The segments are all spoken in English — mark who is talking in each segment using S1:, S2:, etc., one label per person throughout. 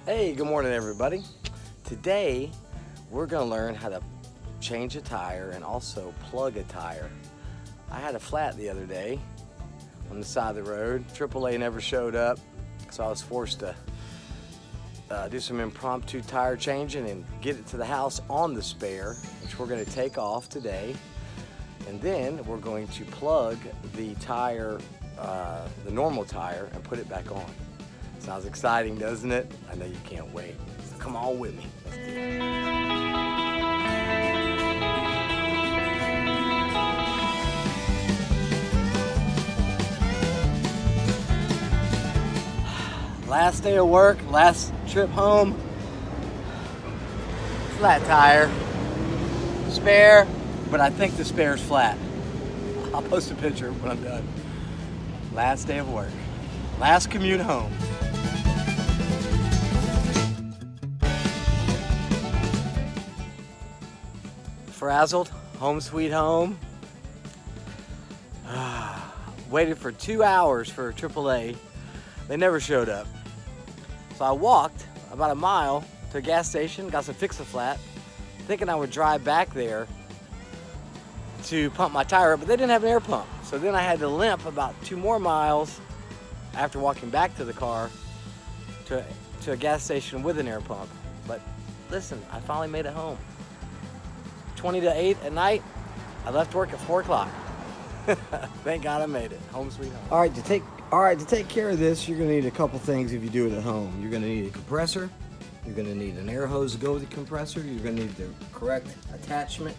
S1: Hey, good morning everybody. Today we're going to learn how to change a tire and also plug a tire. I had a flat the other day on the side of the road. AAA never showed up, so I was forced to do some impromptu tire changing and get it to the house on the spare, which we're going to take off today. And then we're going to plug the tire, the normal tire, and put it back on. Sounds exciting, doesn't it? I know you can't wait. So come on with me. Let's do it. Last day of work, last trip home. Flat tire. Spare, but I think the spare's flat. I'll post a picture when I'm done. Last day of work. Last commute home. Frazzled, home sweet home. Waited for 2 hours for AAA. They never showed up. So I walked about a mile to a gas station, got some Fix-A-Flat, thinking I would drive back there to pump my tire up, but they didn't have an air pump. So then I had to limp about 2 more miles after walking back to the car to a gas station with an air pump. But listen, I finally made it home. 20 to 8 at night. I left work at 4 o'clock. Thank God I made it. Home sweet home. All right, to take care of this, you're gonna need a couple things if you do it at home. You're gonna need a compressor. You're gonna need an air hose to go with the compressor. You're gonna need the correct attachment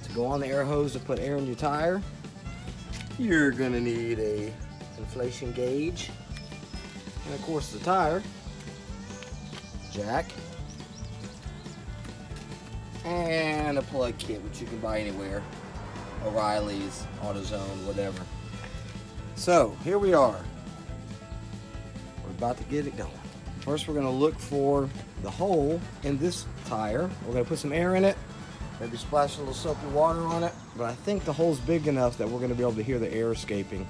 S1: to go on the air hose to put air in your tire. You're gonna need a inflation gauge. And of course the tire, jack, and a plug kit, which you can buy anywhere. O'Reilly's, AutoZone, whatever. So here we are. We're about to get it going. First we're gonna look for the hole in this tire. We're gonna put some air in it, maybe splash a little soapy water on it, but I think the hole's big enough that we're gonna be able to hear the air escaping,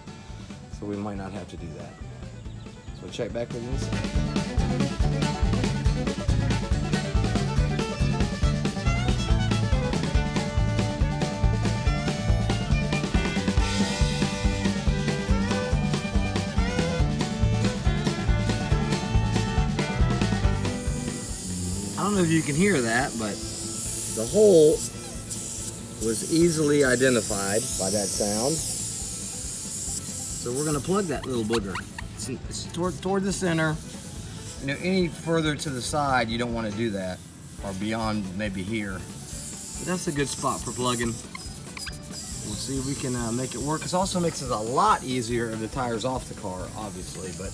S1: so we might not have to do that. So check back with this. I don't know if you can hear that, but the hole was easily identified by that sound. So we're going to plug that little booger. It's toward the center. You know, any further to the side, you don't want to do that, or beyond maybe here. But that's a good spot for plugging. We'll see if we can make it work. It also makes it a lot easier if the tire's off the car, obviously, but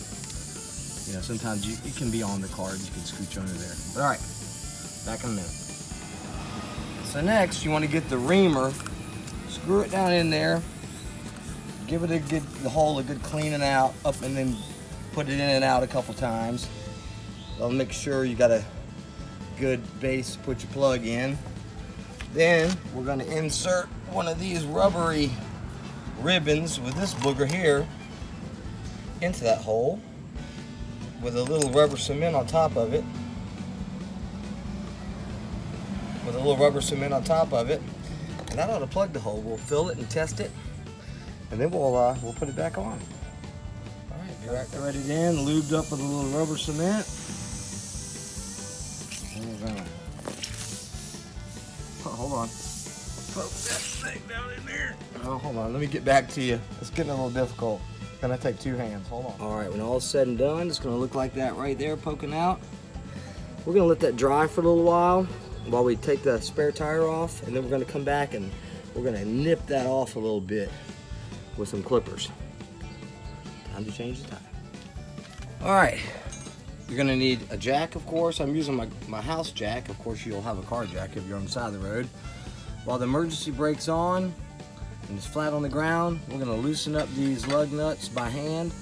S1: you know, sometimes it can be on the car and you can scooch under there. But all right. Back in a minute. So next, you want to get the reamer, screw it down in there, give it the hole a good cleaning out, up, and then put it in and out a couple times. That'll make sure you got a good base to put your plug in. Then we're going to insert one of these rubbery ribbons with this booger here into that hole with a little rubber cement on top of it. And that ought to plug the hole. We'll fill it and test it, and then we'll put it back on. All right, threaded in, lubed up with a little rubber cement. And we're gonna hold on, poke that thing down in there. Oh, hold on, let me get back to you. It's getting a little difficult. It's gonna take 2 hands. Hold on. All right, when all's said and done, it's gonna look like that right there, poking out. We're gonna let that dry for a little while we take the spare tire off, and then we're going to come back and we're going to nip that off a little bit with some clippers. Time to change the tire. All right, you're going to need a jack, of course. I'm using my house jack. Of course, you'll have a car jack if you're on the side of the road. While the emergency brake's on and it's flat on the ground, we're going to loosen up these lug nuts by hand,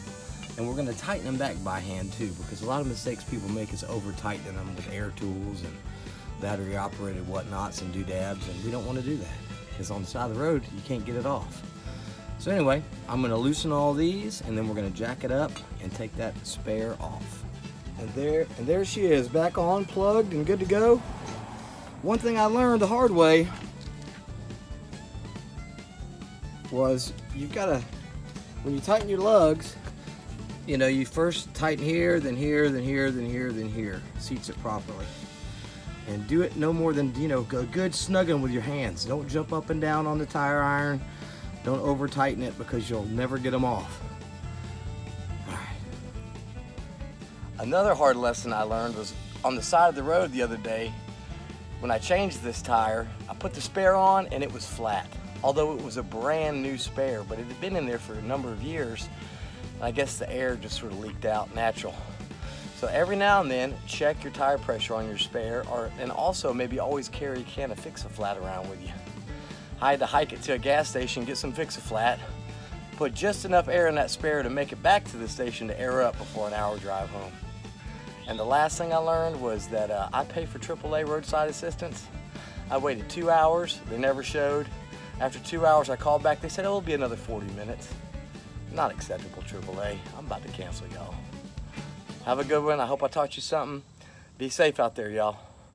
S1: and we're going to tighten them back by hand too, because a lot of mistakes people make is over tightening them with air tools and battery operated whatnots and doodads, and we don't want to do that because on the side of the road you can't get it off. So anyway, I'm going to loosen all these, and then we're going to jack it up and take that spare off. And there she is, back on, plugged and good to go. One thing I learned the hard way was you've got to, when you tighten your lugs, you know, you first tighten here, then here, then here, then here, then here. Seats it properly. And do it no more than, you know, a good snugging with your hands. Don't jump up and down on the tire iron. Don't over tighten it because you'll never get them off. All right. Another hard lesson I learned was on the side of the road the other day. When I changed this tire, I put the spare on and it was flat. Although it was a brand new spare, but it had been in there for a number of years. And I guess the air just sort of leaked out natural. So every now and then, check your tire pressure on your spare, and also maybe always carry a can of Fix-A-Flat around with you. I had to hike it to a gas station, get some Fix-A-Flat, put just enough air in that spare to make it back to the station to air up before an hour drive home. And the last thing I learned was that I pay for AAA roadside assistance. I waited 2 hours, they never showed. After 2 hours, I called back, they said it'll be another 40 minutes. Not acceptable, AAA. I'm about to cancel y'all. Have a good one. I hope I taught you something. Be safe out there, y'all.